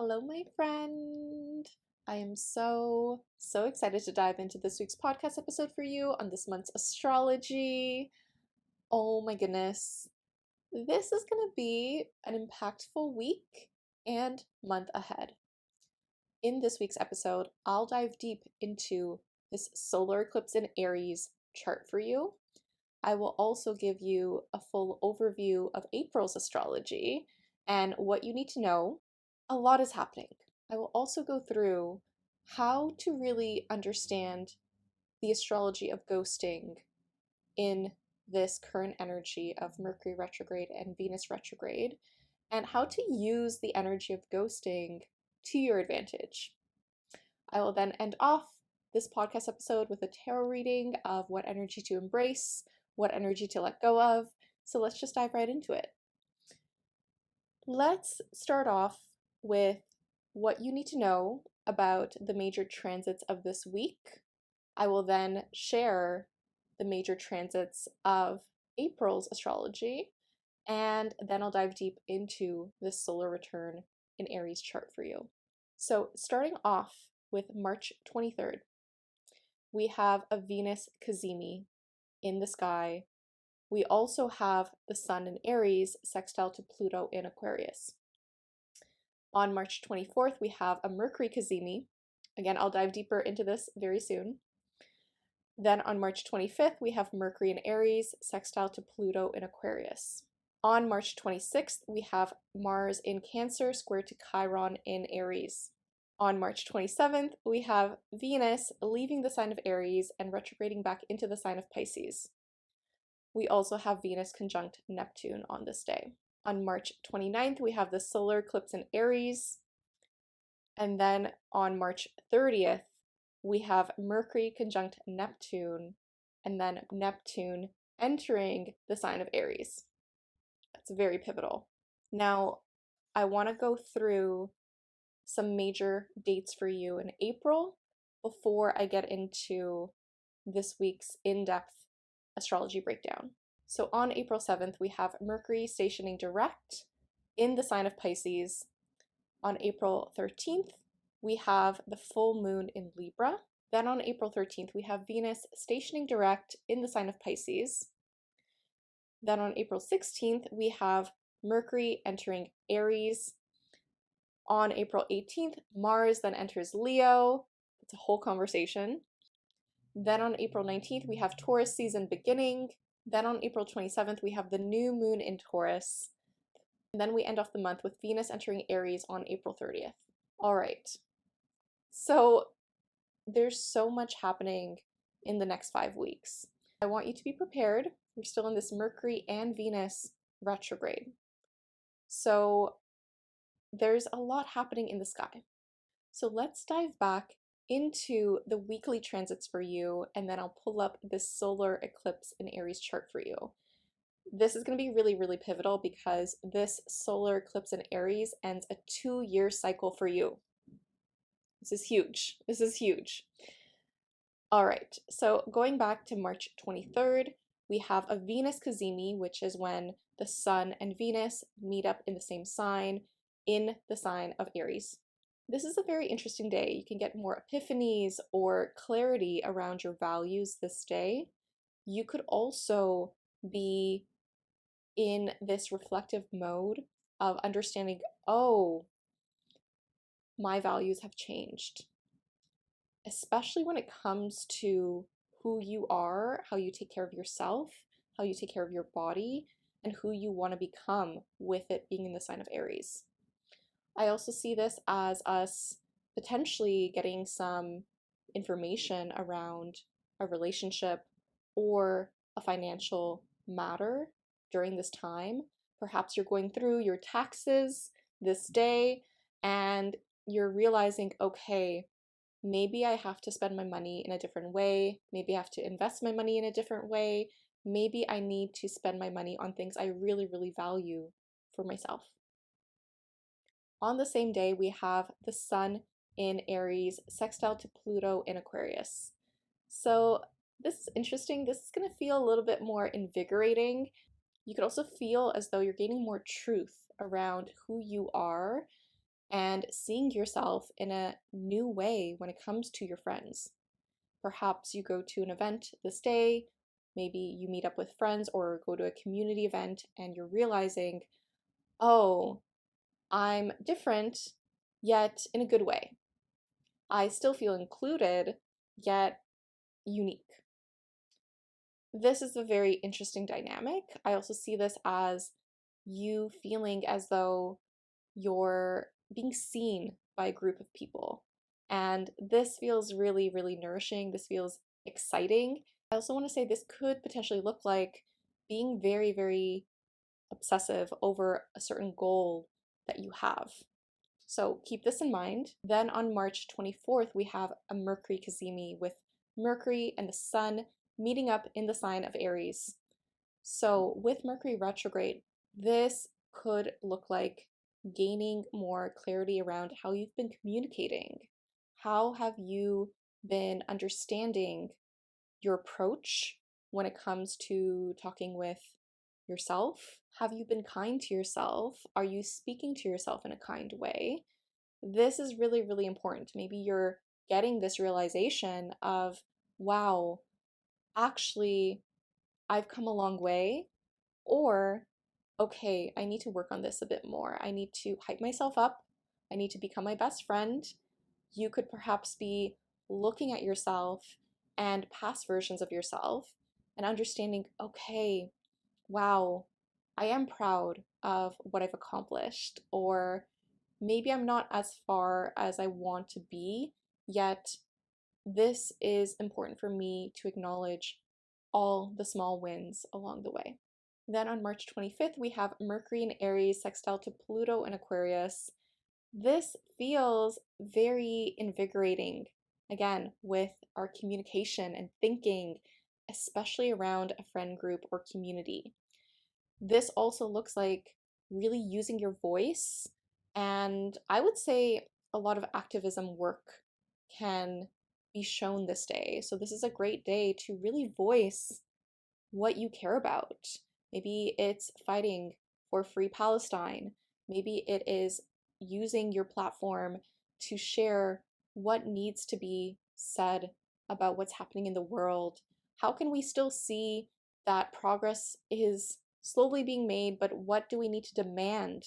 Hello, my friend. I am so excited to dive into this week's podcast episode for you on this month's astrology. Oh my goodness. This is going to be an impactful week and month ahead. In this week's episode, I'll dive deep into this solar eclipse in Aries chart for you. I will also give you a full overview of April's astrology and what you need to know. A lot is happening. I will also go through how to really understand the astrology of ghosting in this current energy of Mercury retrograde and Venus retrograde, and how to use the energy of ghosting to your advantage. I will then end off this podcast episode with a tarot reading of what energy to embrace, what energy to let go of. So let's just dive right into it. Let's start off with what you need to know about the major transits of this week. I will then share the major transits of April's astrology, and then I'll dive deep into this solar return in Aries chart for you. So starting off with March 23rd, we have a Venus cazimi in the sky. We also have the Sun in Aries sextile to Pluto in Aquarius. On March 24th, we have a Mercury cazimi. Again, I'll dive deeper into this very soon. Then on March 25th, we have Mercury in Aries sextile to Pluto in Aquarius. On March 26th, we have Mars in Cancer square to Chiron in Aries. On March 27th, we have Venus leaving the sign of Aries and retrograding back into the sign of Pisces. We also have Venus conjunct Neptune on this day. On March 29th, we have the solar eclipse in Aries. And then on March 30th, we have Mercury conjunct Neptune, and then Neptune entering the sign of Aries. That's very pivotal. Now, I want to go through some major dates for you in April before I get into this week's in-depth astrology breakdown. So on April 7th, we have Mercury stationing direct in the sign of Pisces. On April 13th, we have the full moon in Libra. Then on April 13th, we have Venus stationing direct in the sign of Pisces. Then on April 16th, we have Mercury entering Aries. On April 18th, Mars then enters Leo. It's a whole conversation. Then on April 19th, we have Taurus season beginning. Then on April 27th, we have the new moon in Taurus. And then we end off the month with Venus entering Aries on April 30th. All right. So there's so much happening in the next 5 weeks. I want you to be prepared. We're still in this Mercury and Venus retrograde. So there's a lot happening in the sky. So let's dive back into the weekly transits for you, and then I'll pull up this solar eclipse in Aries chart for you. This is going to be really pivotal because this solar eclipse in Aries ends a 2-year cycle for you. This is huge. This is huge. All right, so going back to March 23rd, we have a Venus cazimi, which is when the Sun and Venus meet up in the same sign in the sign of Aries. This is a very interesting day. You can get more epiphanies or clarity around your values this day. You could also be in this reflective mode of understanding, oh, my values have changed. Especially when it comes to who you are, how you take care of yourself, how you take care of your body, and who you want to become with it being in the sign of Aries. I also see this as us potentially getting some information around a relationship or a financial matter during this time. Perhaps you're going through your taxes this day and you're realizing, okay, maybe I have to spend my money in a different way. Maybe I have to invest my money in a different way. Maybe I need to spend my money on things I really value for myself. On the same day, we have the Sun in Aries sextile to Pluto in Aquarius. So this is interesting. This is going to feel a little bit more invigorating. You could also feel as though you're gaining more truth around who you are and and seeing yourself in a new way when it comes to your friends. Perhaps you go to an event this day, maybe you meet up with friends or go to a community event and you're realizing, oh, I'm different, yet in a good way. I still feel included, yet unique. This is a very interesting dynamic. I also see this as you feeling as though you're being seen by a group of people. And this feels really, really nourishing. This feels exciting. I also want to say this could potentially look like being very, very obsessive over a certain goal that you have. So keep this in mind. Then on March 24th, we have a Mercury Cazimi with Mercury and the Sun meeting up in the sign of Aries. So with Mercury retrograde, this could look like gaining more clarity around how you've been communicating. How have you been understanding your approach when it comes to talking with yourself? Have you been kind to yourself? Are you speaking to yourself in a kind way? This is really, really important. Maybe you're getting this realization of, wow, actually, I've come a long way, or okay, I need to work on this a bit more. I need to hype myself up. I need to become my best friend. You could perhaps be looking at yourself and past versions of yourself and understanding, okay, wow, I am proud of what I've accomplished, or maybe I'm not as far as I want to be, yet this is important for me to acknowledge all the small wins along the way. Then on March 25th, we have Mercury in Aries sextile to Pluto in Aquarius. This feels very invigorating, again, with our communication and thinking, especially around a friend group or community. This also looks like really using your voice, and I would say a lot of activism work can be shown this day. So this is a great day to really voice what you care about. Maybe it's fighting for free Palestine. Maybe it is using your platform to share what needs to be said about what's happening in the world. How can we still see that progress is slowly being made, but what do we need to demand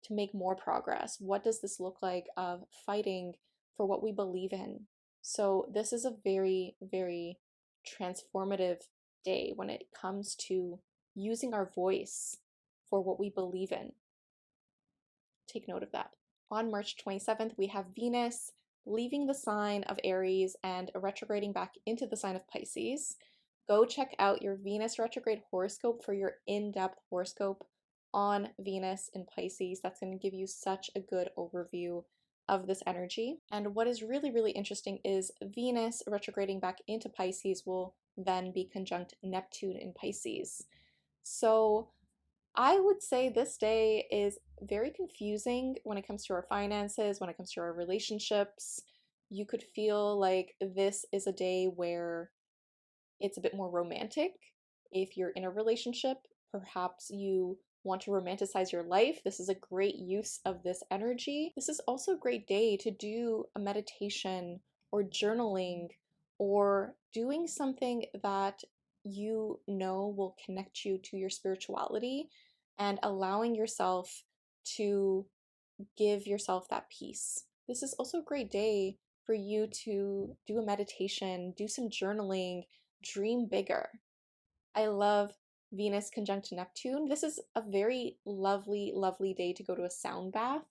to make more progress? What does this look like of fighting for what we believe in? So this is a very, very transformative day when it comes to using our voice for what we believe in. Take note of that. On March 27th, we have Venus leaving the sign of Aries and retrograding back into the sign of Pisces. Go check out your Venus retrograde horoscope for your in-depth horoscope on Venus in Pisces. That's going to give you such a good overview of this energy. And what is really, really interesting is Venus retrograding back into Pisces will then be conjunct Neptune in Pisces. So I would say this day is very confusing when it comes to our finances, when it comes to our relationships. You could feel like this is a day where it's a bit more romantic. If you're in a relationship, perhaps you want to romanticize your life. This is a great use of this energy. This is also a great day to do a meditation or journaling or doing something that you know will connect you to your spirituality and allowing yourself to give yourself that peace. This is also a great day for you to do a meditation, do some journaling, dream bigger. I love Venus conjunct Neptune. This is a very lovely, lovely day to go to a sound bath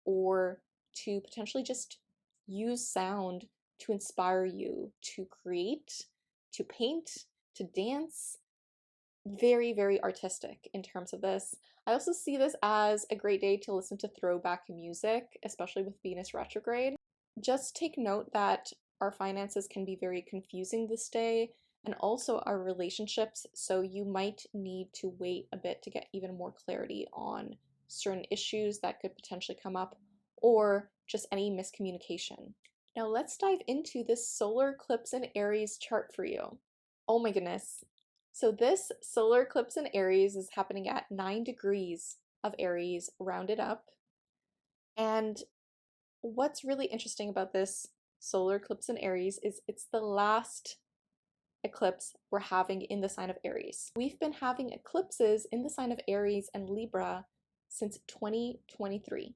or to potentially just use sound to inspire you to create, to paint, to dance. Very, very artistic in terms of this. I also see this as a great day to listen to throwback music, especially with Venus retrograde. Just take note that our finances can be very confusing this day, and also our relationships, so you might need to wait a bit to get even more clarity on certain issues that could potentially come up, or just any miscommunication. Now let's dive into this solar eclipse in Aries chart for you. Oh my goodness. So this solar eclipse in Aries is happening at 9 degrees of Aries, rounded up. And what's really interesting about this solar eclipse in Aries is it's the last eclipse we're having in the sign of Aries. We've been having eclipses in the sign of Aries and Libra since 2023.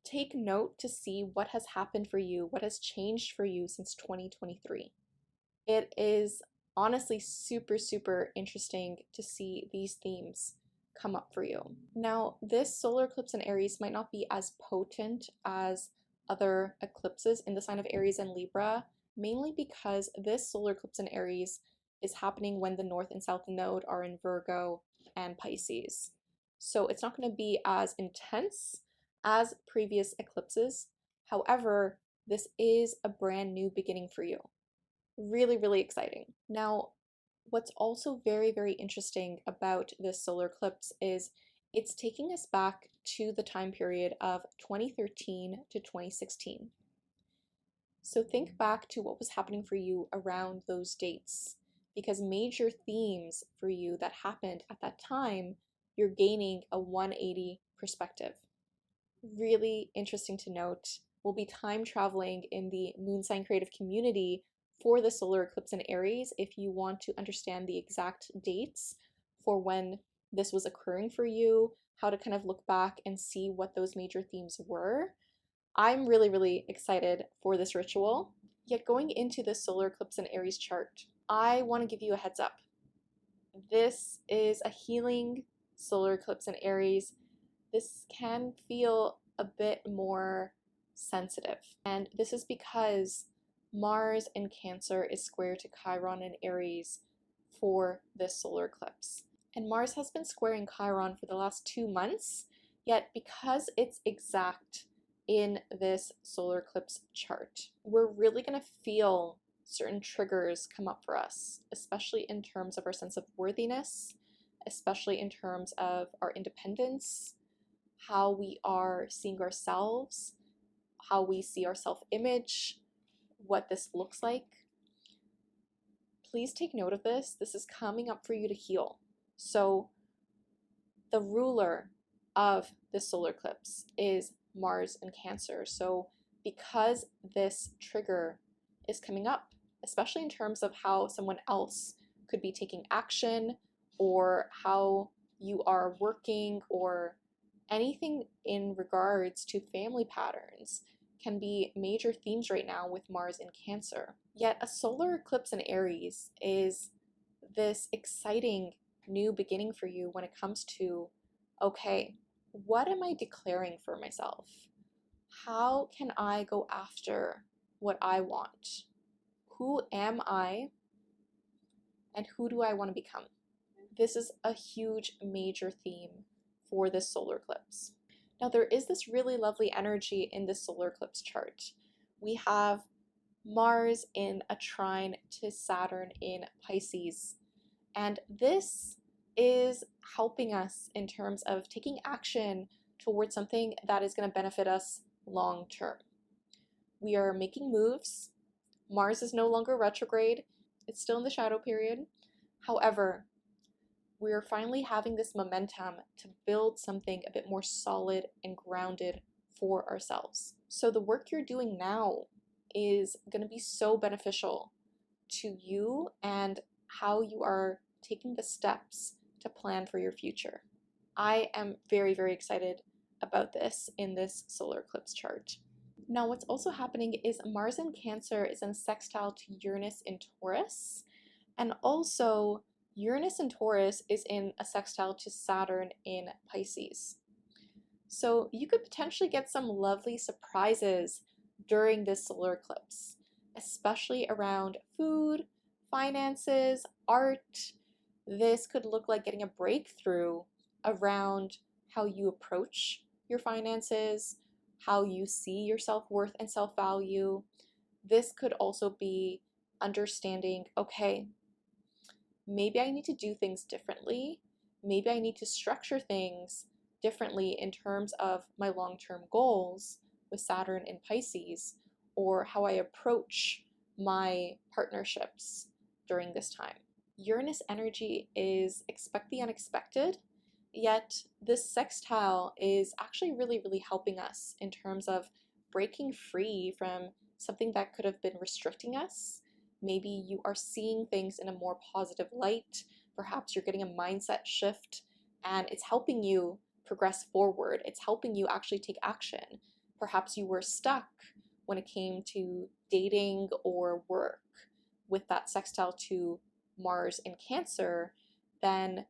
Take note to see what has happened for you, what has changed for you since 2023. It is honestly super, super interesting to see these themes come up for you. Now, this solar eclipse in Aries might not be as potent as other eclipses in the sign of Aries and Libra, mainly because this solar eclipse in Aries is happening when the North and South Node are in Virgo and Pisces. So it's not going to be as intense as previous eclipses. However, this is a brand new beginning for you. Really, really exciting. Now, what's also very, very interesting about this solar eclipse is it's taking us back to the time period of 2013 to 2016. So think back to what was happening for you around those dates, because major themes for you that happened at that time, you're gaining a 180 perspective. Really interesting to note. We'll be time traveling in the moon sign creative community for the solar eclipse in Aries if you want to understand the exact dates for when this was occurring for you, how to kind of look back and see what those major themes were. I'm really, really excited for this ritual. Yet going into this solar eclipse in Aries chart, I want to give you a heads up. This is a healing solar eclipse in Aries. This can feel a bit more sensitive. And this is because Mars in Cancer is square to Chiron in Aries for this solar eclipse. And Mars has been squaring Chiron for the last 2 months, yet because it's exact in this solar eclipse chart, we're really going to feel certain triggers come up for us, especially in terms of our sense of worthiness, especially in terms of our independence, how we are seeing ourselves, how we see our self-image, what this looks like. Please take note of this. This is coming up for you to heal. So the ruler of this solar eclipse is Mars in Cancer. So because this trigger is coming up, especially in terms of how someone else could be taking action or how you are working or anything in regards to family patterns, can be major themes right now with Mars in Cancer. Yet a solar eclipse in Aries is this exciting new beginning for you when it comes to, okay, what am I declaring for myself? How can I go after what I want? Who am I? And who do I want to become? This is a huge major theme for this solar eclipse. Now, there is this really lovely energy in this solar eclipse chart. We have Mars in a trine to Saturn in Pisces, and this is helping us in terms of taking action towards something that is going to benefit us long term. We are making moves. Mars is no longer retrograde. It's still in the shadow period. However, we're finally having this momentum to build something a bit more solid and grounded for ourselves. So the work you're doing now is going to be so beneficial to you and how you are taking the steps to plan for your future. I am very, very excited about this in this solar eclipse chart. Now, what's also happening is Mars in Cancer is in sextile to Uranus in Taurus, and also Uranus in Taurus is in a sextile to Saturn in Pisces. So you could potentially get some lovely surprises during this solar eclipse, especially around food, finances, art. This could look like getting a breakthrough around how you approach your finances, how you see your self-worth and self-value. This could also be understanding, okay, maybe I need to do things differently. Maybe I need to structure things differently in terms of my long-term goals with Saturn in Pisces, or how I approach my partnerships during this time. Uranus energy is expect the unexpected, yet this sextile is actually really, really helping us in terms of breaking free from something that could have been restricting us. Maybe you are seeing things in a more positive light. Perhaps you're getting a mindset shift and it's helping you progress forward. It's helping you actually take action. Perhaps you were stuck when it came to dating or work with that sextile to Mars in Cancer. Then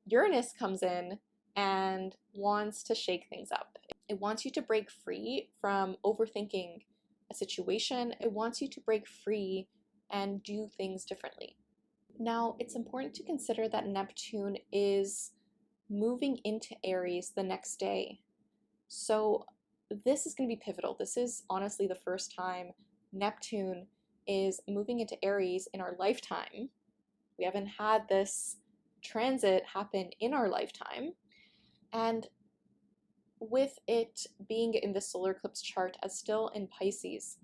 Uranus comes in and wants to shake things up. It wants you to break free from overthinking a situation. It wants you to break free and do things differently. Now, it's important to consider that Neptune is moving into Aries the next day. So this is going to be pivotal. This is honestly the first time Neptune is moving into Aries in our lifetime. We haven't had this transit happen in our lifetime. And with it being in the solar eclipse chart as still in Pisces,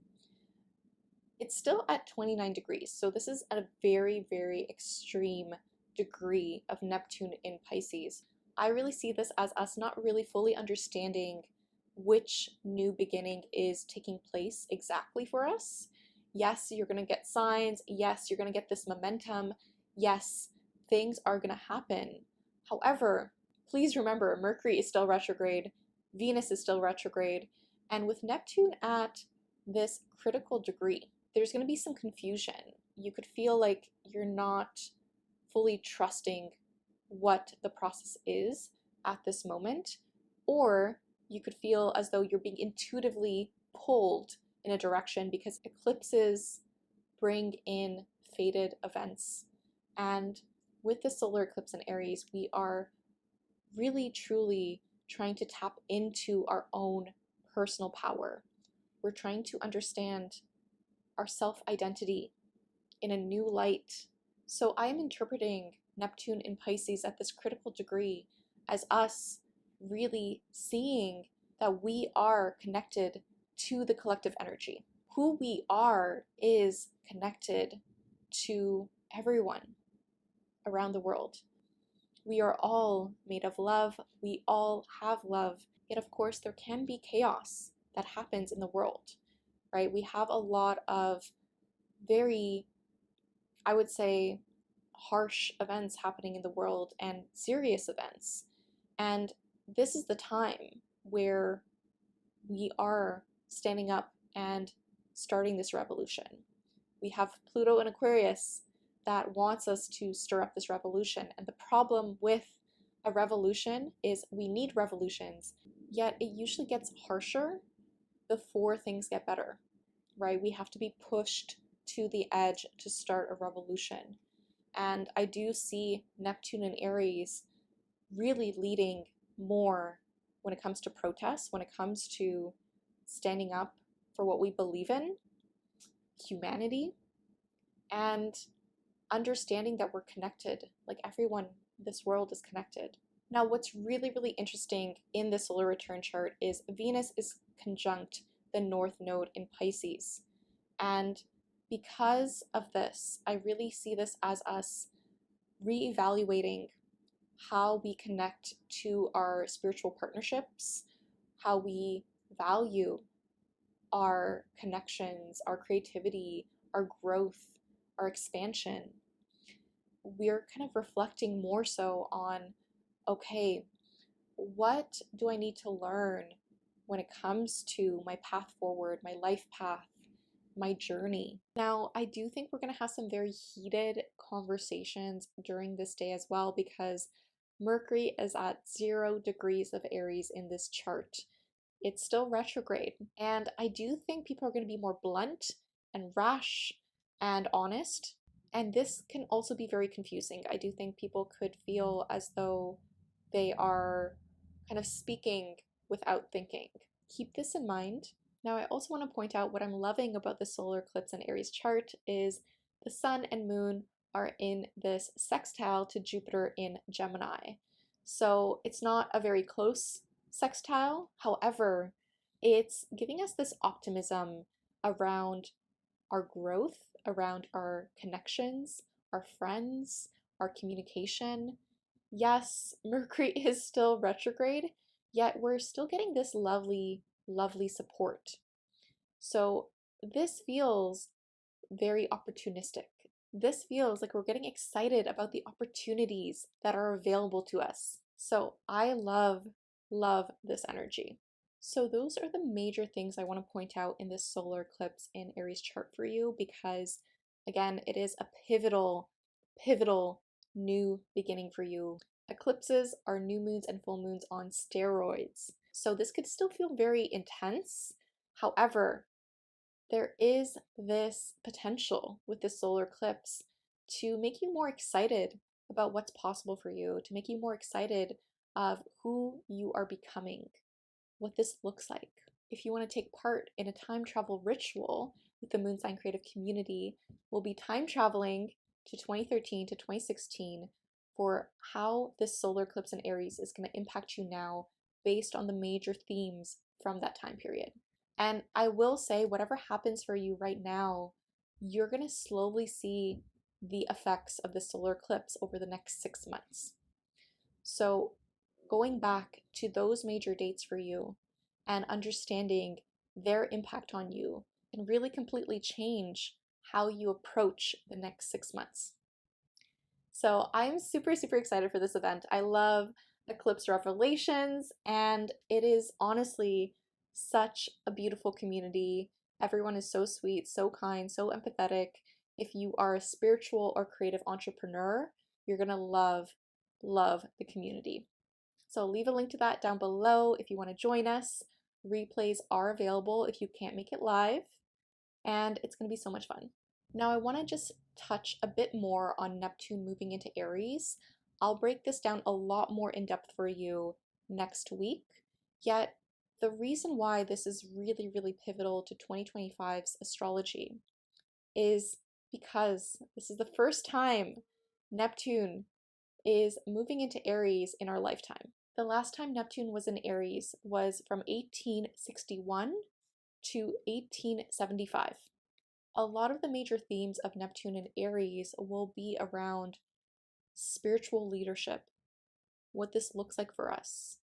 it's still at 29 degrees. So this is at a very, very extreme degree of Neptune in Pisces. I really see this as us not really fully understanding which new beginning is taking place exactly for us. Yes, you're going to get signs. Yes, you're going to get this momentum. Yes, things are going to happen. However, please remember, Mercury is still retrograde, Venus is still retrograde, and with Neptune at this critical degree, there's going to be some confusion. You could feel like you're not fully trusting what the process is at this moment, or you could feel as though you're being intuitively pulled in a direction because eclipses bring in fated events. And with the solar eclipse in Aries, we are really truly trying to tap into our own personal power. We're trying to understand our self-identity in a new light. So I am interpreting Neptune in Pisces at this critical degree as us really seeing that we are connected to the collective energy. Who we are is connected to everyone around the world. We are all made of love. We all have love. Yet, of course, there can be chaos that happens in the world, right? We have a lot of very, I would say, harsh events happening in the world and serious events. And this is the time where we are standing up and starting this revolution. We have Pluto in Aquarius that wants us to stir up this revolution. And the problem with a revolution is we need revolutions, yet it usually gets harsher before things get better, right? We have to be pushed to the edge to start a revolution. And I do see Neptune and Aries really leading more when it comes to protests, when it comes to standing up for what we believe in, humanity, and understanding that we're connected. Like everyone, this world is connected. Now, what's really, really interesting in the solar return chart is Venus is conjunct the North Node in Pisces. And because of this, I really see this as us reevaluating how we connect to our spiritual partnerships, how we value our connections, our creativity, our growth, our expansion. We're kind of reflecting more so on, okay, what do I need to learn when it comes to my path forward, my life path, my journey? Now, I do think we're going to have some very heated conversations during this day as well, because Mercury is at 0 degrees of Aries in this chart. It's still retrograde. And I do think people are going to be more blunt and rash and honest. And this can also be very confusing. I do think people could feel as though they are kind of speaking without thinking. Keep this in mind. Now, I also want to point out what I'm loving about the solar eclipse and Aries chart is the sun and moon are in this sextile to Jupiter in Gemini. So it's not a very close sextile. However, it's giving us this optimism around our growth, around our connections, our friends, our communication. Yes, Mercury is still retrograde, yet we're still getting this lovely, lovely support. So this feels very opportunistic. This feels like we're getting excited about the opportunities that are available to us. So I love this energy. So those are the major things I want to point out in this solar eclipse in Aries chart for you, because again, it is a pivotal new beginning for you. Eclipses are new moons and full moons on steroids. So this could still feel very intense. However, there is this potential with this solar eclipse to make you more excited about what's possible for you, to make you more excited of who you are becoming, what this looks like. If you want to take part in a time travel ritual with the Moon Sign Creative Community, we'll be time traveling to 2013 to 2016 for how this solar eclipse in Aries is going to impact you now based on the major themes from that time period. And I will say, whatever happens for you right now, you're going to slowly see the effects of the solar eclipse over the next 6 months. So going back to those major dates for you and understanding their impact on you can really completely change how you approach the next 6 months. So I'm super excited for this event. I love Eclipse Revelations, and it is honestly such a beautiful community. Everyone is so sweet, so kind, so empathetic. If you are a spiritual or creative entrepreneur, you're gonna love the community. So leave a link to that down below if you want to join us. Replays are available if you can't make it live, and it's gonna be so much fun. Now I want to just touch a bit more on Neptune moving into Aries. I'll break this down a lot more in depth for you next week, yet the reason why this is really pivotal to 2025's astrology is because this is the first time Neptune is moving into Aries in our lifetime. The last time Neptune was in Aries was from 1861 to 1875. A lot of the major themes of Neptune and Aries will be around spiritual leadership, what this looks like for us.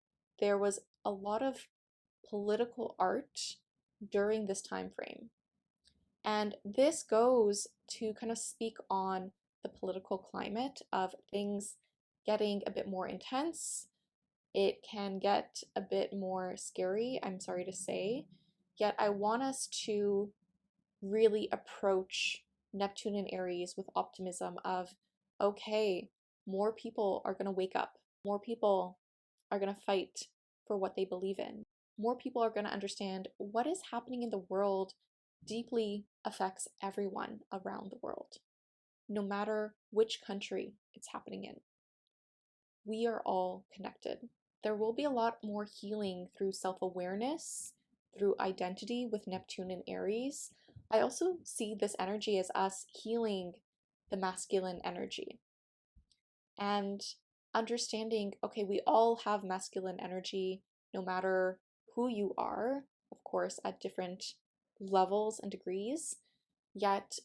There was a lot of political art during this time frame. And this goes to kind of speak on the political climate of things getting a bit more intense. It can get a bit more scary, I'm sorry to say. Yet I want us to really approach Neptune and Aries with optimism of, okay, more people are going to wake up. More people are going to fight for what they believe in. More people are going to understand what is happening in the world deeply affects everyone around the world, no matter which country it's happening in. We are all connected. There will be a lot more healing through self-awareness, through identity with Neptune and Aries. I also see this energy as us healing the masculine energy and understanding, okay, we all have masculine energy no matter who you are, of course, at different levels and degrees. Yet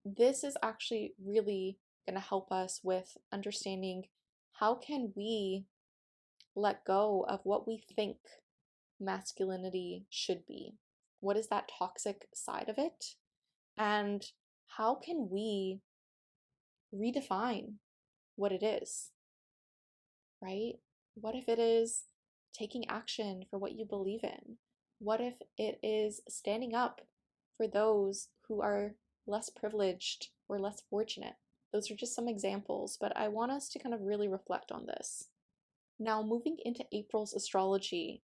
this is actually really going to help us with understanding how can we let go of what we think masculinity should be. What is that toxic side of it? And how can we redefine what it is, right? What if it is taking action for what you believe in? What if it is standing up for those who are less privileged or less fortunate? Those are just some examples, but I want us to kind of really reflect on this. Now, moving into April's astrology,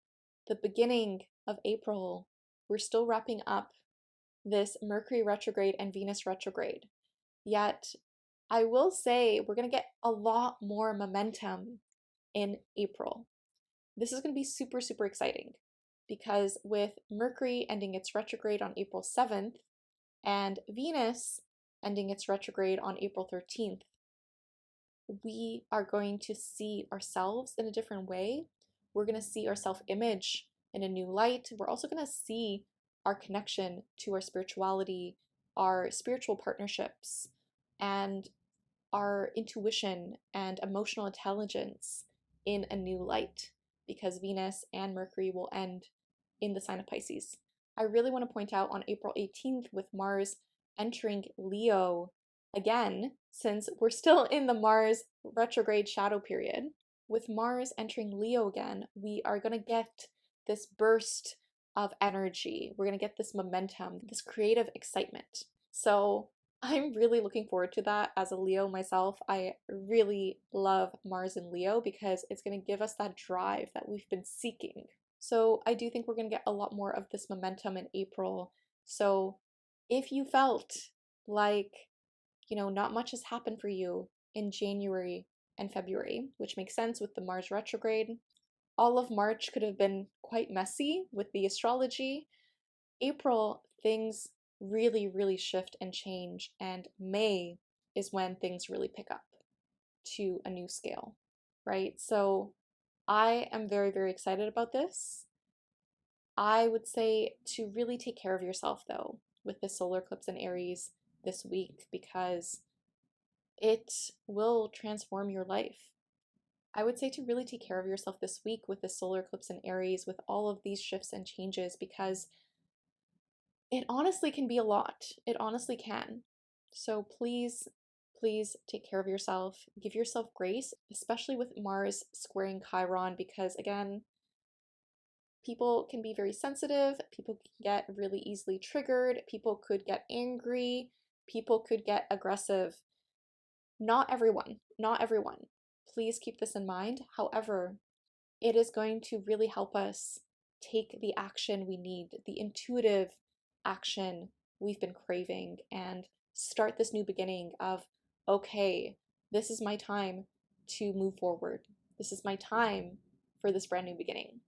the beginning of April, we're still wrapping up this Mercury retrograde and Venus retrograde. Yet, I will say we're going to get a lot more momentum in April. This is going to be super exciting because with Mercury ending its retrograde on April 7th and Venus ending its retrograde on April 13th, we are going to see ourselves in a different way. We're going to see our self-image in a new light. We're also going to see our connection to our spirituality, our spiritual partnerships, and our intuition and emotional intelligence in a new light because Venus and Mercury will end in the sign of Pisces. I really want to point out on April 18th with Mars entering Leo again, since we're still in the Mars retrograde shadow period. With Mars entering Leo again, we are going to get this burst of energy. We're going to get this momentum, this creative excitement. So I'm really looking forward to that as a Leo myself. I really love Mars in Leo because it's going to give us that drive that we've been seeking. So I do think we're going to get a lot more of this momentum in April. So if you felt like, not much has happened for you in January and February, which makes sense with the Mars retrograde, all of March could have been quite messy with the astrology. April, things really, really shift and change, and May is when things really pick up to a new scale, right? So I am very, very excited about this. I would say to really take care of yourself though with this solar eclipse in Aries this week because it will transform your life. I would say to really take care of yourself this week with this solar eclipse in Aries, with all of these shifts and changes, because it honestly can be a lot. It honestly can. So please, please take care of yourself. Give yourself grace, especially with Mars squaring Chiron, because again, people can be very sensitive. People can get really easily triggered. People could get angry. People could get aggressive. Not everyone, not everyone. Please keep this in mind. However, it is going to really help us take the action we need, the intuitive action we've been craving, and start this new beginning of, okay, this is my time to move forward. This is my time for this brand new beginning.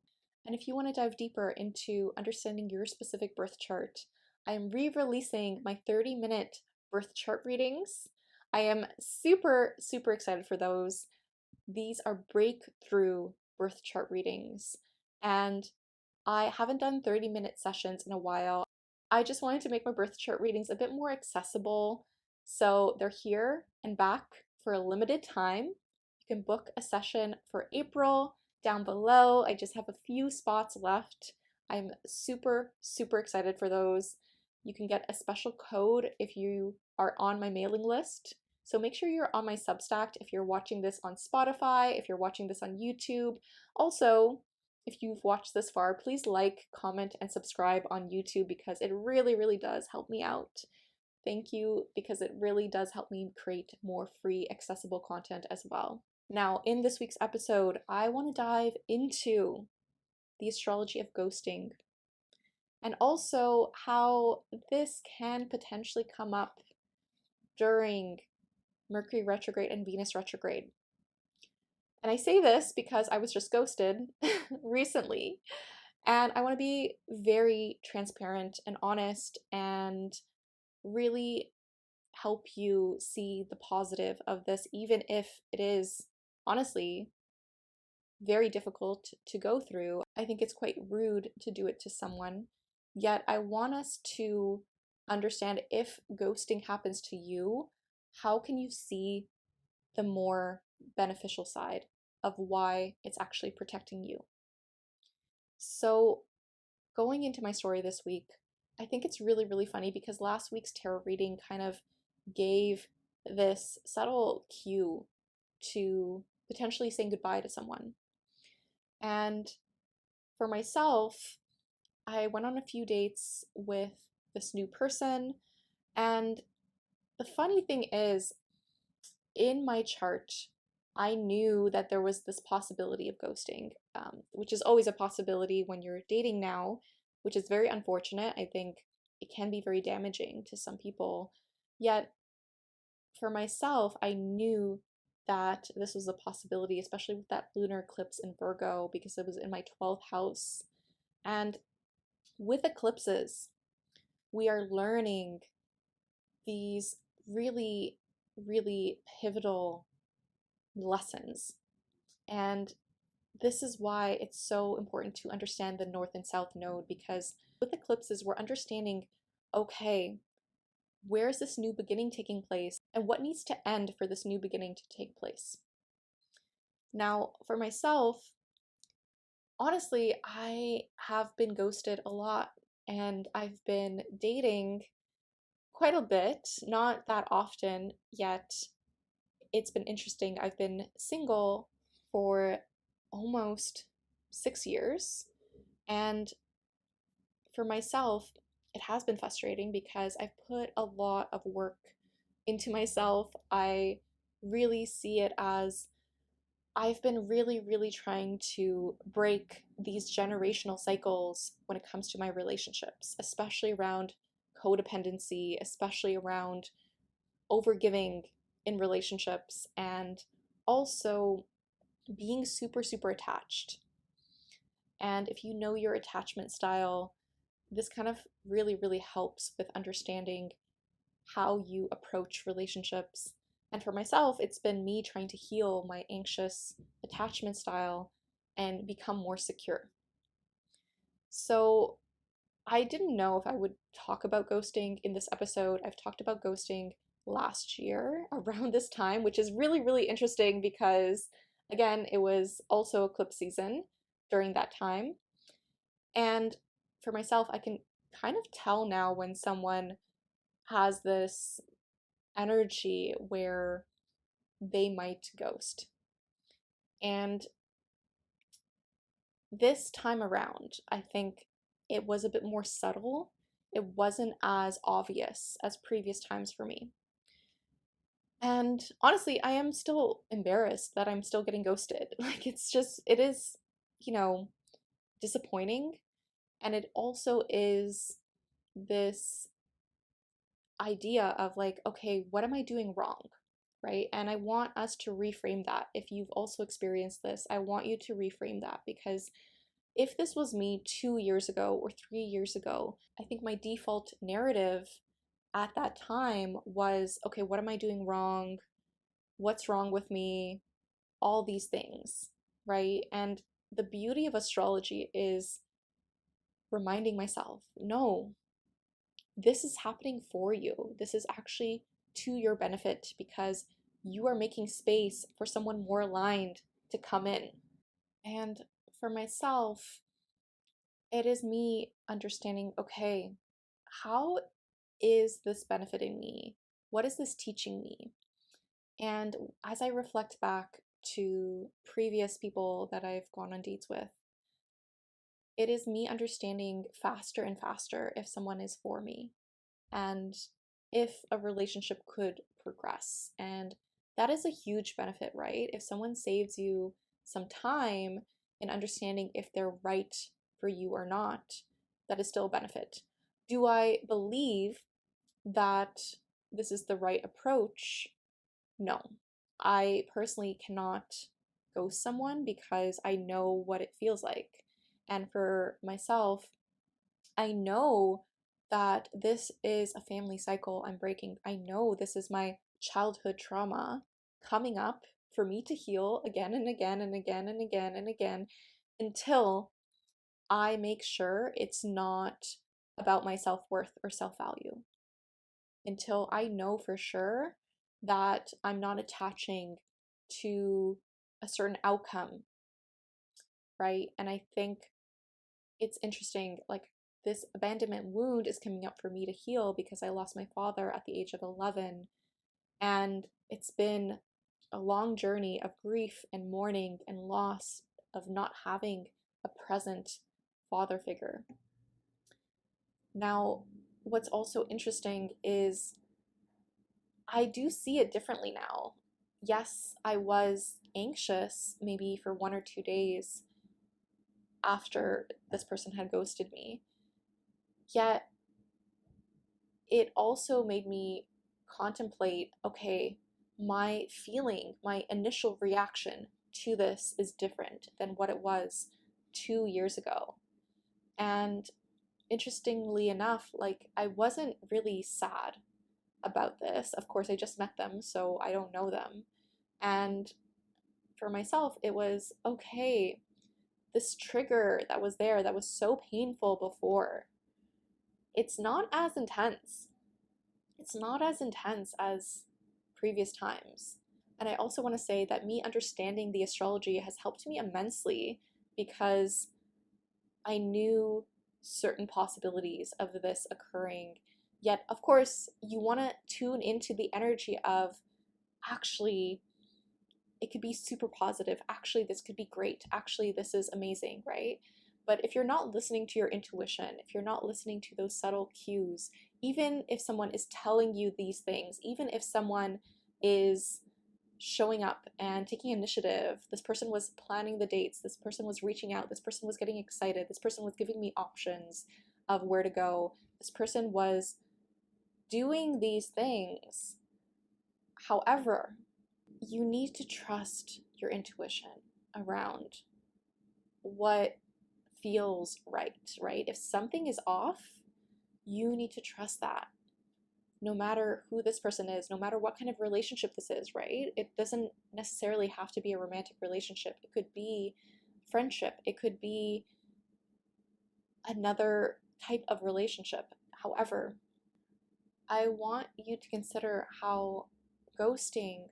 And if you want to dive deeper into understanding your specific birth chart, I am re-releasing my 30-minute birth chart readings. I am super, super excited for those. These are breakthrough birth chart readings, and I haven't done 30-minute sessions in a while. I just wanted to make my birth chart readings a bit more accessible, so they're here and back for a limited time. You can book a session for April down below. I just have a few spots left. I'm super, super excited for those. You can get a special code if you are on my mailing list. So make sure you're on my Substack if you're watching this on Spotify, if you're watching this on YouTube. Also, if you've watched this far, please like, comment, and subscribe on YouTube because it really, really does help me out. Thank you, because it really does help me create more free, accessible content as well. Now, in this week's episode, I want to dive into the astrology of ghosting and also how this can potentially come up during Mercury retrograde and Venus retrograde. And I say this because I was just ghosted recently, and I want to be very transparent and honest and really help you see the positive of this, even if it is honestly very difficult to go through. I think it's quite rude to do it to someone, yet I want us to understand if ghosting happens to you, how can you see the more beneficial side of why it's actually protecting you. So, going into my story this week, I think it's really, really funny because last week's tarot reading kind of gave this subtle cue to potentially saying goodbye to someone. And for myself, I went on a few dates with this new person. And the funny thing is, in my chart, I knew that there was this possibility of ghosting, which is always a possibility when you're dating now, which is very unfortunate. I think it can be very damaging to some people. Yet, for myself, I knew that this was a possibility, especially with that lunar eclipse in Virgo, because it was in my 12th house. And with eclipses, we are learning these really, really pivotal lessons. And this is why it's so important to understand the North and South node, because with eclipses, we're understanding, okay, where is this new beginning taking place and what needs to end for this new beginning to take place? Now, for myself, honestly, I have been ghosted a lot and I've been dating quite a bit, not that often yet. It's been interesting. I've been single for almost 6 years, and for myself, it has been frustrating because I've put a lot of work into myself. I really see it as I've been really, really trying to break these generational cycles when it comes to my relationships, especially around codependency, especially around overgiving in relationships, and also being super, super attached. And if you know your attachment style, this kind of really, really helps with understanding how you approach relationships. And for myself, it's been me trying to heal my anxious attachment style and become more secure. So I didn't know if I would talk about ghosting in this episode. I've talked about ghosting last year around this time, which is really, really interesting because, again, it was also eclipse season during that time. And for myself, I can kind of tell now when someone has this energy where they might ghost. And this time around, I think it was a bit more subtle. It wasn't as obvious as previous times for me. And honestly, I am still embarrassed that I'm still getting ghosted. Like, it is, you know, disappointing. And it also is this idea of like, okay, what am I doing wrong? Right? And I want us to reframe that. If you've also experienced this, I want you to reframe that because if this was me 2 years ago or 3 years ago, I think my default narrative at that time was, okay, what am I doing wrong? What's wrong with me? All these things, right? And the beauty of astrology is reminding myself, no, this is happening for you. This is actually to your benefit because you are making space for someone more aligned to come in. And for myself, it is me understanding, okay, how is this benefiting me? What is this teaching me? And as I reflect back to previous people that I've gone on dates with, it is me understanding faster and faster if someone is for me and if a relationship could progress. And that is a huge benefit, right? If someone saves you some time in understanding if they're right for you or not, that is still a benefit. Do I believe that this is the right approach? No. I personally cannot ghost someone because I know what it feels like. And for myself, I know that this is a family cycle I'm breaking. I know this is my childhood trauma coming up for me to heal again and again and again and again and again until I make sure it's not about my self worth or self value. Until I know for sure that I'm not attaching to a certain outcome, right? And I think it's interesting, like this abandonment wound is coming up for me to heal because I lost my father at the age of 11. And it's been a long journey of grief and mourning and loss of not having a present father figure. Now, what's also interesting is I do see it differently now. Yes, I was anxious maybe for 1 or 2 days after this person had ghosted me. Yet it also made me contemplate, okay, my feeling, my initial reaction to this is different than what it was 2 years ago. And interestingly enough, like I wasn't really sad about this. Of course, I just met them, so I don't know them. And for myself, it was okay, this trigger that was there that was so painful before, it's not as intense. It's not as intense as previous times. And I also want to say that me understanding the astrology has helped me immensely because I knew certain possibilities of this occurring. Yet, of course, you want to tune into the energy of actually, it could be super positive. Actually, this could be great. Actually, this is amazing, right? But if you're not listening to your intuition, if you're not listening to those subtle cues, even if someone is telling you these things, even if someone is showing up and taking initiative, this person was planning the dates, this person was reaching out, this person was getting excited, this person was giving me options of where to go, this person was doing these things. However, you need to trust your intuition around what feels right, right? If something is off, you need to trust that. No matter who this person is, no matter what kind of relationship this is, right? It doesn't necessarily have to be a romantic relationship. It could be friendship. It could be another type of relationship. However, I want you to consider how ghosting,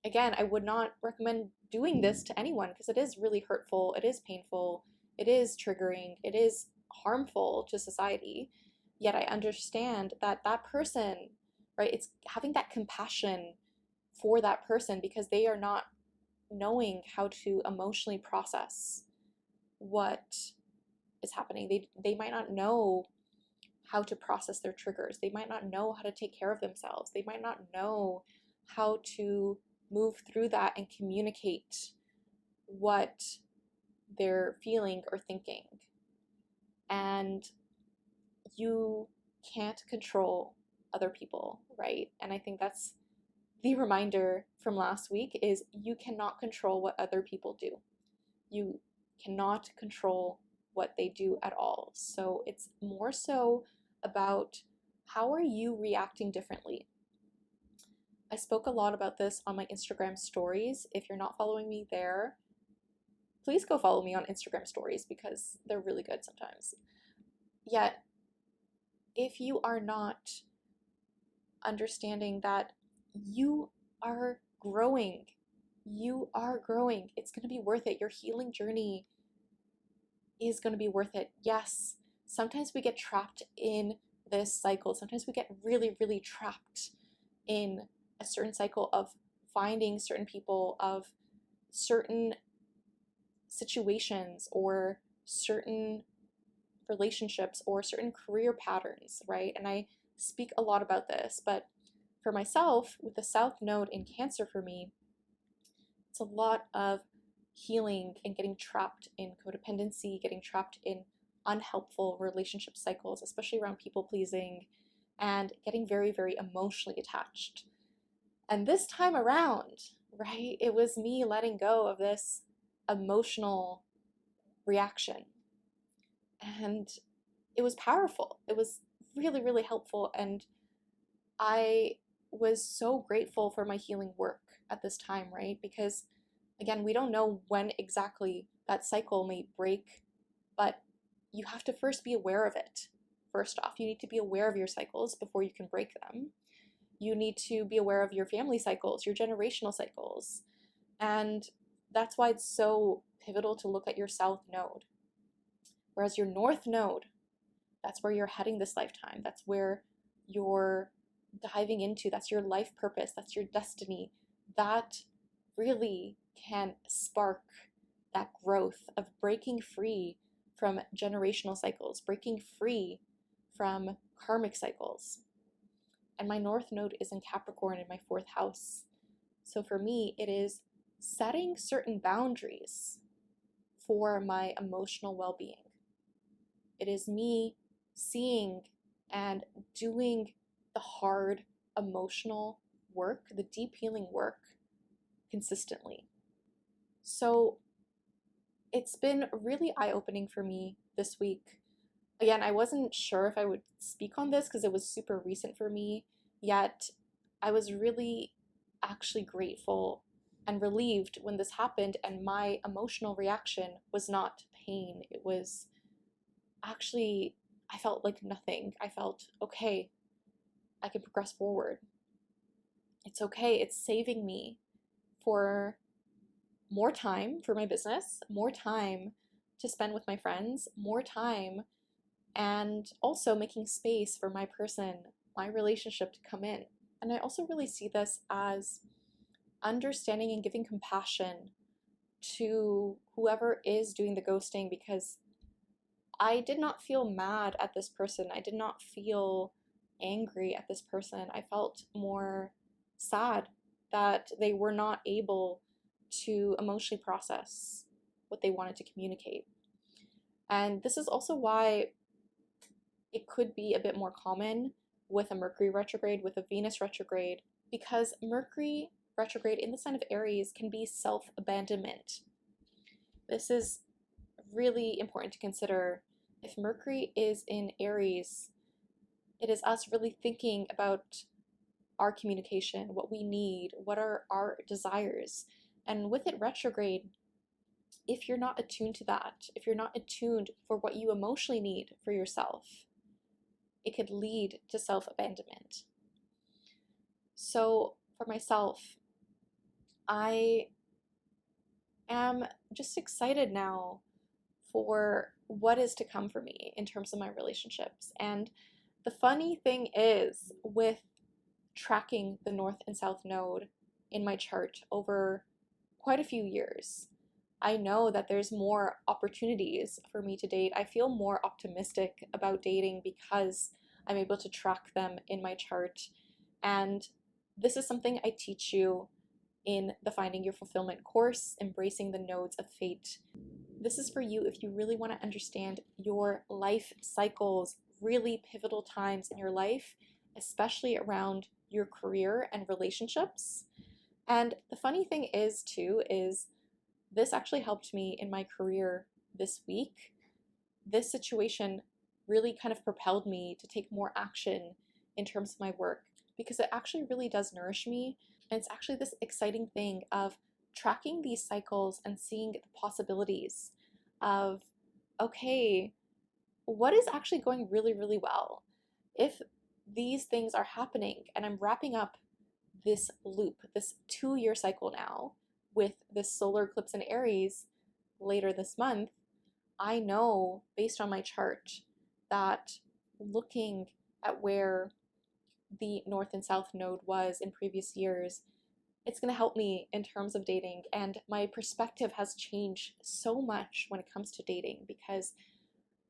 again, I would not recommend doing this to anyone because it is really hurtful, it is painful, it is triggering, it is harmful to society. Yet I understand that that person, right, it's having that compassion for that person because they are not knowing how to emotionally process what is happening. They might not know how to process their triggers. They might not know how to take care of themselves. They might not know how to move through that and communicate what they're feeling or thinking. And you can't control other people, right? And I think that's the reminder from last week is you cannot control what other people do. You cannot control what they do at all. So it's more so about how are you reacting differently. I spoke a lot about this on my Instagram stories. If you're not following me there, please go follow me on Instagram stories because they're really good sometimes. Yet, if you are not understanding that you are growing, it's going to be worth it. Your healing journey is going to be worth it. Yes, sometimes we get trapped in this cycle. Sometimes we get really, really trapped in a certain cycle of finding certain people, of certain situations or certain relationships or certain career patterns, right? And I speak a lot about this, but for myself, with the South Node in Cancer for me, it's a lot of healing and getting trapped in codependency, getting trapped in unhelpful relationship cycles, especially around people pleasing, and getting very, very emotionally attached. And this time around, right, it was me letting go of this emotional reaction. And it was powerful. It was really, really helpful. And I was so grateful for my healing work at this time, right? Because again, we don't know when exactly that cycle may break, but you have to first be aware of it. First off, you need to be aware of your cycles before you can break them. You need to be aware of your family cycles, your generational cycles. And that's why it's so pivotal to look at your South Node. Whereas your North Node, that's where you're heading this lifetime. That's where you're diving into. That's your life purpose. That's your destiny. That really can spark that growth of breaking free from generational cycles, breaking free from karmic cycles. And my North Node is in Capricorn in my 4th house. So for me, it is setting certain boundaries for my emotional well-being. It is me seeing and doing the hard emotional work, the deep healing work consistently. So it's been really eye-opening for me this week. Again, I wasn't sure if I would speak on this because it was super recent for me, yet I was really actually grateful and relieved when this happened, and my emotional reaction was not pain. It was actually, I felt like nothing. I felt, okay, I can progress forward. It's okay. It's saving me for more time for my business, more time to spend with my friends, more time and also making space for my person, my relationship to come in. And I also really see this as understanding and giving compassion to whoever is doing the ghosting, because I did not feel mad at this person. I did not feel angry at this person. I felt more sad that they were not able to emotionally process what they wanted to communicate. And this is also why it could be a bit more common with a Mercury retrograde, with a Venus retrograde, because Mercury retrograde in the sign of Aries can be self-abandonment. This is really important to consider. If Mercury is in Aries, it is us really thinking about our communication, what we need, what are our desires. And with it retrograde, if you're not attuned to that, if you're not attuned for what you emotionally need for yourself, it could lead to self-abandonment. So for myself, I am just excited now for what is to come for me in terms of my relationships. And the funny thing is, with tracking the North and South Node in my chart over quite a few years, I know that there's more opportunities for me to date. I feel more optimistic about dating because I'm able to track them in my chart. And this is something I teach you in the Finding Your Fulfillment course, Embracing the Nodes of Fate. This is for you if you really want to understand your life cycles, really pivotal times in your life, especially around your career and relationships. And the funny thing is too, is this actually helped me in my career this week. This situation really kind of propelled me to take more action in terms of my work, because it actually really does nourish me. And it's actually this exciting thing of tracking these cycles and seeing the possibilities of, okay, what is actually going really, really well? If these things are happening and I'm wrapping up this loop, this 2-year cycle now with this solar eclipse in Aries later this month, I know based on my chart that looking at where the North and South Node was in previous years, it's going to help me in terms of dating. And my perspective has changed so much when it comes to dating, because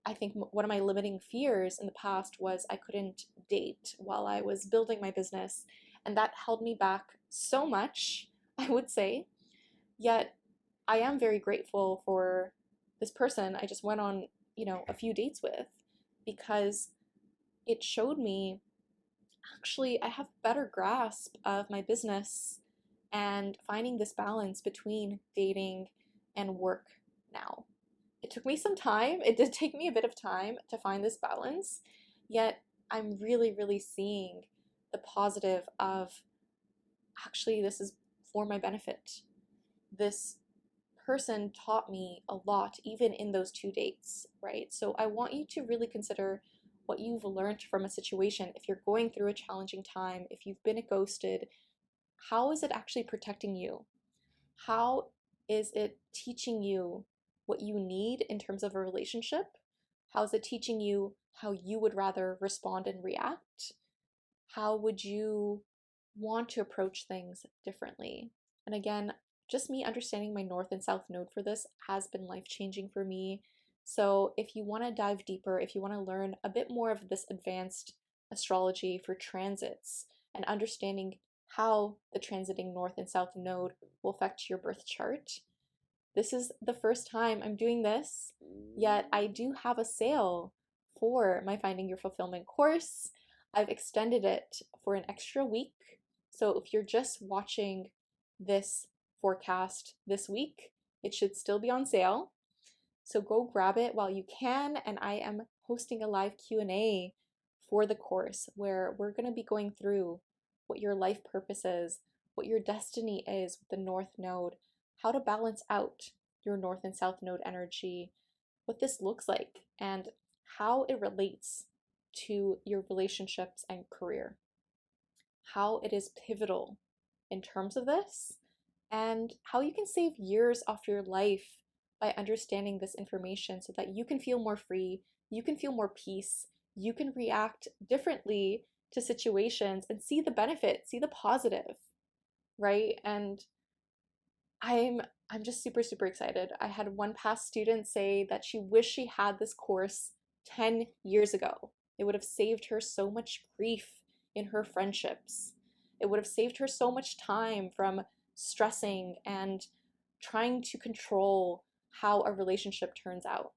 I think one of my limiting fears in the past was I couldn't date while I was building my business. And that held me back so much, I would say. Yet I am very grateful for this person I just went on, a few dates with, because it showed me actually I have better grasp of my business and finding this balance between dating and work now. It took me some time. It did take me a bit of time to find this balance, yet I'm really, really seeing the positive of actually this is for my benefit. This person taught me a lot, even in those 2 dates, right? So I want you to really consider what you've learned from a situation. If you're going through a challenging time, if you've been ghosted, how is it actually protecting you? How is it teaching you what you need in terms of a relationship? How is it teaching you how you would rather respond and react? How would you want to approach things differently? And again, just me understanding my North and South Node for this has been life-changing for me. So if you want to dive deeper, if you want to learn a bit more of this advanced astrology for transits and understanding how the transiting North and South Node will affect your birth chart, this is the first time I'm doing this, yet I do have a sale for my Finding Your Fulfillment course. I've extended it for an extra week. So if you're just watching this forecast this week, it should still be on sale. So go grab it while you can. And I am hosting a live Q&A for the course where we're going to be going through what your life purpose is, what your destiny is with the North Node, how to balance out your North and South Node energy, what this looks like, and how it relates to your relationships and career, how it is pivotal in terms of this, and how you can save years off your life by understanding this information so that you can feel more free, you can feel more peace. You can react differently to situations and see the benefit, see the positive, right? And I'm I'm just super, super excited. I had one past student say that she wished she had this course 10 years ago. It would have saved her so much grief in her friendships. It would have saved her so much time from stressing and trying to control how a relationship turns out.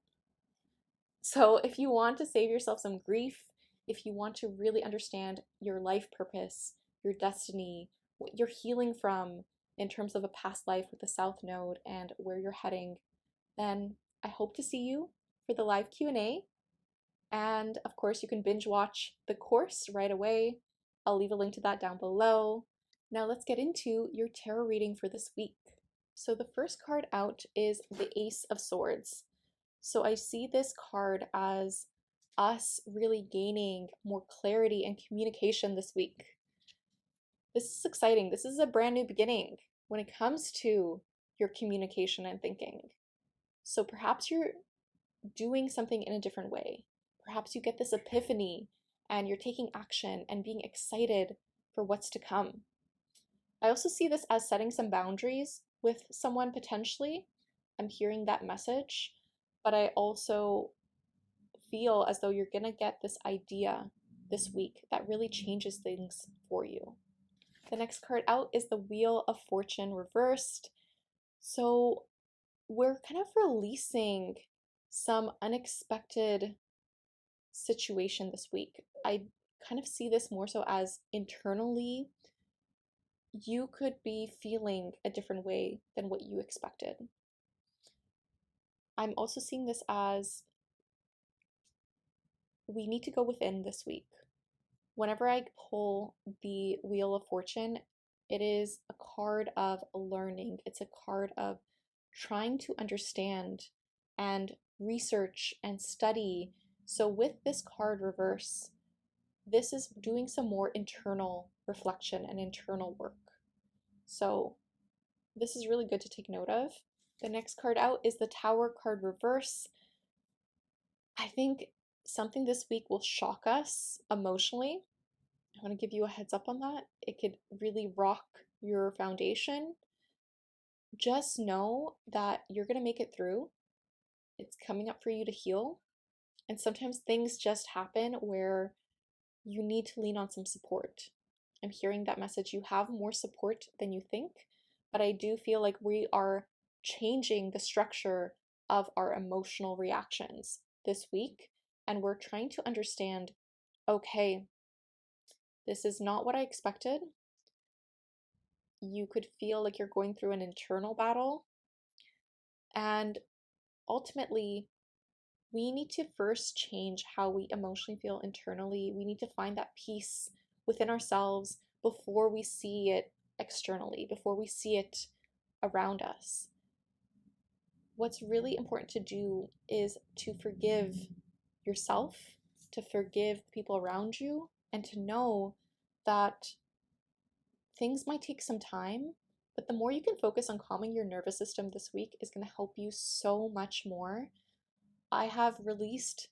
So, if you want to save yourself some grief, if you want to really understand your life purpose, your destiny, what you're healing from in terms of a past life with the South Node and where you're heading, then I hope to see you for the live Q&A. And of course, you can binge watch the course right away. I'll leave a link to that down below. Now let's get into your tarot reading for this week. So the first card out is the Ace of Swords. So I see this card as us really gaining more clarity and communication this week. This is exciting. This is a brand new beginning when it comes to your communication and thinking. So perhaps you're doing something in a different way. Perhaps you get this epiphany and you're taking action and being excited for what's to come. I also see this as setting some boundaries with someone potentially. I'm hearing that message, but I also feel as though you're gonna get this idea this week that really changes things for you. The next card out is the Wheel of Fortune reversed. So we're kind of releasing some unexpected situation this week. I kind of see this more so as internally, you could be feeling a different way than what you expected. I'm also seeing this as we need to go within this week. Whenever I pull the Wheel of Fortune, it is a card of learning. It's a card of trying to understand and research and study. So with this card reverse, this is doing some more internal reflection and internal work. So this is really good to take note of. The next card out is the Tower card reverse. I think something this week will shock us emotionally. I want to give you a heads up on that. It could really rock your foundation. Just know that you're going to make it through. It's coming up for you to heal. And sometimes things just happen where you need to lean on some support. I'm hearing that message. You have more support than you think, but I do feel like we are changing the structure of our emotional reactions this week, and we're trying to understand, okay, this is not what I expected. You could feel like you're going through an internal battle, and ultimately, we need to first change how we emotionally feel internally. We need to find that peace within ourselves before we see it externally, before we see it around us. What's really important to do is to forgive yourself, to forgive people around you, and to know that things might take some time, but the more you can focus on calming your nervous system this week is going to help you so much more. I have released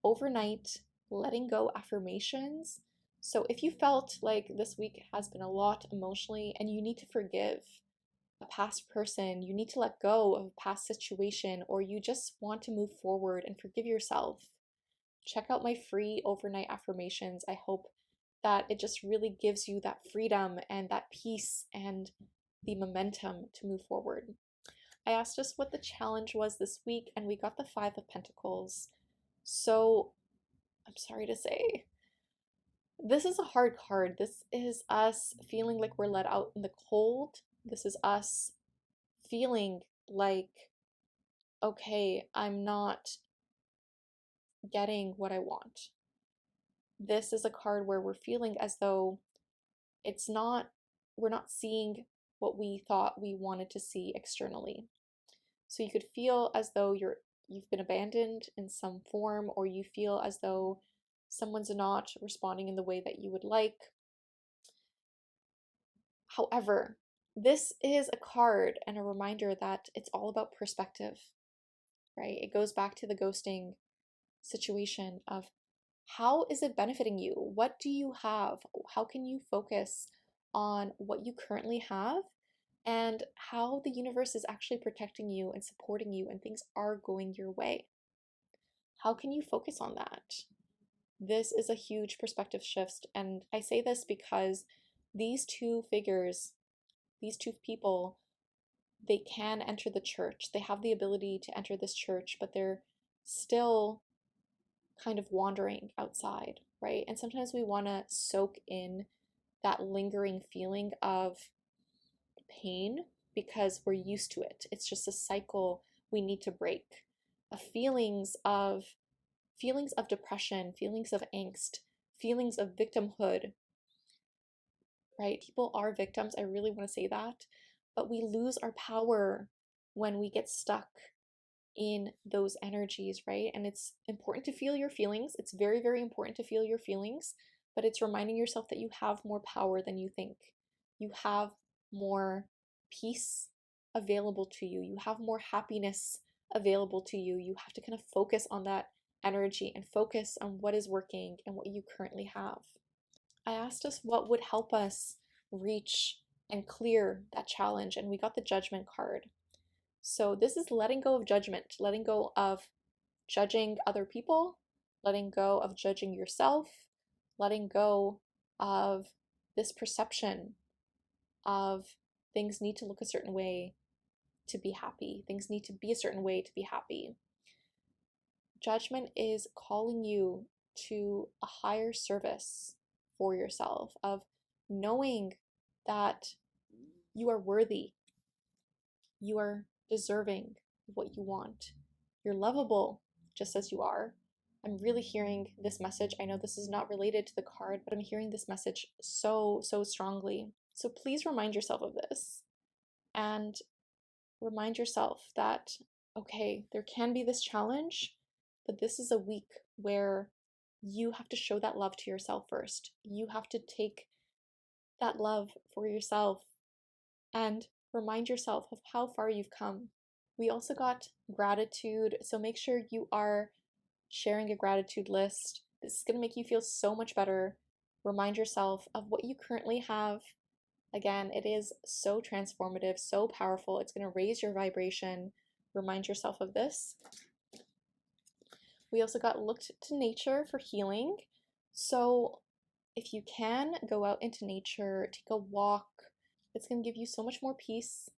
overnight letting go affirmations. So if you felt like this week has been a lot emotionally and you need to forgive a past person, you need to let go of a past situation, or you just want to move forward and forgive yourself, check out my free overnight affirmations. I hope that it just really gives you that freedom and that peace and the momentum to move forward. I asked us what the challenge was this week, and we got the Five of Pentacles. So, I'm sorry to say, this is a hard card. This is us feeling like we're let out in the cold. This is us feeling like, okay, I'm not getting what I want. This is a card where we're feeling as though we're not seeing what we thought we wanted to see externally. So you could feel as though you've been abandoned in some form, or you feel as though someone's not responding in the way that you would like. However, this is a card and a reminder that it's all about perspective, right? It goes back to the ghosting situation of how is it benefiting you? What do you have? How can you focus on what you currently have and how the universe is actually protecting you and supporting you and things are going your way? How can you focus on that? This is a huge perspective shift. And I say this because these two figures, these two people, they can enter the church. They have the ability to enter this church, but they're still kind of wandering outside, right? And sometimes we want to soak in that lingering feeling of pain because we're used to it. It's just a cycle we need to break. Feelings of depression, feelings of angst, feelings of victimhood, right? People are victims. I really want to say that, but we lose our power when we get stuck in those energies, right? And it's important to feel your feelings. It's very, very important to feel your feelings, but it's reminding yourself that you have more power than you think. You have more peace available to you. You have more happiness available to you. You have to kind of focus on that energy and focus on what is working and what you currently have. I asked us what would help us reach and clear that challenge, and we got the Judgment card. So this is letting go of judgment, letting go of judging other people, letting go of judging yourself, letting go of this perception of things need to look a certain way to be happy. Things need to be a certain way to be happy. Judgment is calling you to a higher service for yourself, of knowing that you are worthy, you are deserving of what you want, you're lovable just as you are. I'm really hearing this message. I know this is not related to the card, but I'm hearing this message so strongly. So please remind yourself of this and remind yourself that, okay, there can be this challenge, but this is a week where you have to show that love to yourself first. You have to take that love for yourself and remind yourself of how far you've come. We also got gratitude, so make sure you are sharing a gratitude list. This is going to make you feel so much better. Remind yourself of what you currently have. Again, it is so transformative, so powerful. It's going to raise your vibration. Remind yourself of this. We also got looked to nature for healing. So if you can, go out into nature, take a walk. It's going to give you so much more peace.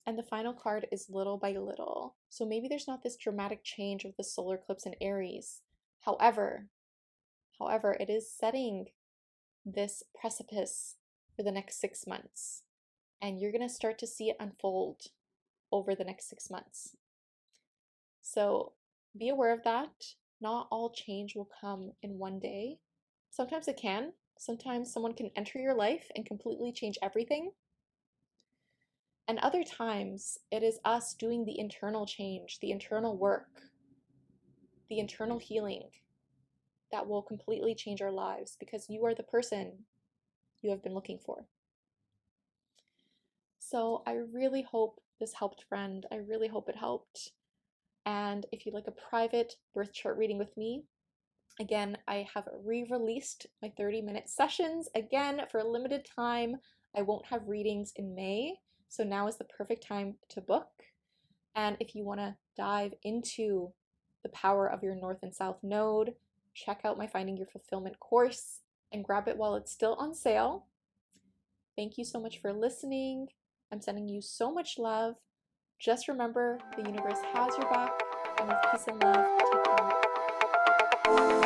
And the final card is little by little. So maybe there's not this dramatic change with the solar eclipse in Aries. However, it is setting this precipice for the next 6 months. And you're going to start to see it unfold over the next 6 months. So be aware of that. Not all change will come in one day. Sometimes it can. Sometimes someone can enter your life and completely change everything. And other times, it is us doing the internal change, the internal work, the internal healing that will completely change our lives, because you are the person you have been looking for. So I really hope this helped, friend. I really hope it helped. And if you'd like a private birth chart reading with me, again, I have re-released my 30-minute sessions again for a limited time. I won't have readings in May, so now is the perfect time to book. And if you want to dive into the power of your North and South node, check out my Finding Your Fulfillment course and grab it while it's still on sale. Thank you so much for listening. I'm sending you so much love. Just remember, the universe has your back, and with peace and love, take care.